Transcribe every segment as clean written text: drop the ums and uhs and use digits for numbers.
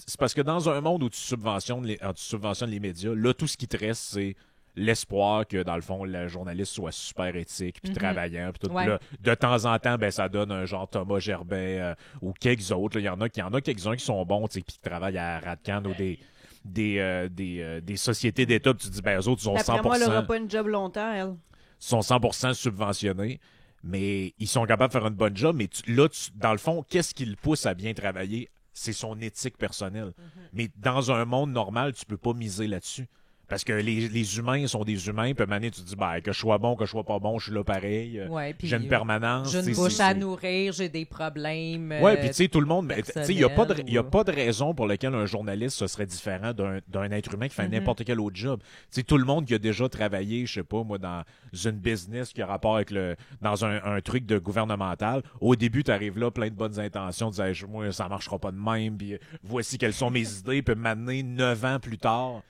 c'est parce que dans un monde où tu subventionnes les médias, là, tout ce qui te reste, c'est l'espoir que, dans le fond, le journaliste soit super éthique, puis travaillant, puis tout. Puis Ouais. là, de temps en temps, ben, ça donne un genre Thomas Gerbet ou quelques autres. Il y en a quelques-uns qui sont bons, tu sais, puis qui travaillent à Radcan ou des sociétés d'État, puis tu te dis, ben, eux autres, ils sont D'après moi, elle 100%, n'aura pas une job longtemps, elle. sont 100% subventionnés, mais ils sont capables de faire une bonne job. Mais dans le fond, qu'est-ce qui le pousse à bien travailler? C'est son éthique personnelle. Mais dans un monde normal, tu peux pas miser là-dessus. Parce que les humains sont des humains, puis à un moment donné, tu te dis, ben, que je sois bon, que je sois pas bon, je suis là pareil. Ouais, puis J'ai une permanence. j'ai une tu sais, bouche à nourrir, j'ai des problèmes. Ouais, puis tu sais, tout le monde. Tu sais, il n'y a personnels pas de raison pour laquelle un journaliste ce serait différent d'un être humain qui fait n'importe quel autre job. Tu sais, tout le monde qui a déjà travaillé, je sais pas, moi, dans une business qui a rapport avec dans un truc de gouvernemental, au début, tu arrives là, plein de bonnes intentions, tu disais, moi, ça marchera pas de même, puis voici quelles sont mes idées, puis m'amener 9 ans plus tard,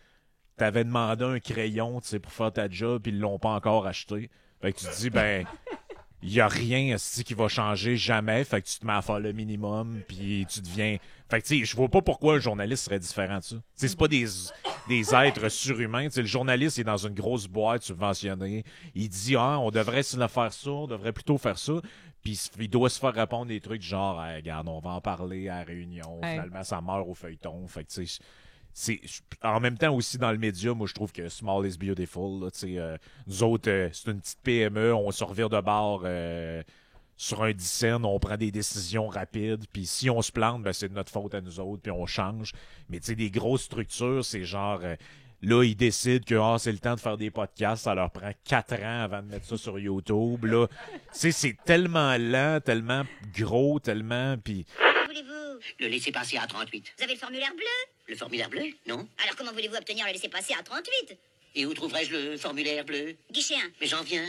t'avais demandé un crayon, tu sais, pour faire ta job, puis ils l'ont pas encore acheté. Fait que tu te dis, ben. Il n'y a rien qui va changer jamais. Fait que tu te mets à faire le minimum, puis tu deviens. Fait que tu sais, je vois pas pourquoi un journaliste serait différent de ça. Tu sais, c'est pas des êtres surhumains. Tu sais, le journaliste est dans une grosse boîte subventionnée. Il dit, on devrait faire ça, on devrait plutôt faire ça. Puis il doit se faire répondre des trucs genre, hey, regarde, on va en parler à la réunion. Hey. Finalement, ça meurt au feuilleton. Fait que tu sais. En même temps aussi dans le média, moi je trouve que Small is Beautiful. Là, nous autres, c'est une petite PME, on se revire de bord sur un dixaine, on prend des décisions rapides, puis si on se plante, ben, c'est de notre faute à nous autres, puis on change. Mais tu sais, des grosses structures, c'est genre là, ils décident que c'est le temps de faire des podcasts, ça leur prend 4 ans avant de mettre ça sur YouTube. Là, c'est tellement lent, tellement gros, tellement. Puis Voulez-vous? Le laissez-passer à 38. Vous avez le formulaire bleu? Le formulaire bleu? Non. Alors comment voulez-vous obtenir le laissez-passer à 38? Et où trouverai-je le formulaire bleu? Guichet 1. Mais j'en viens.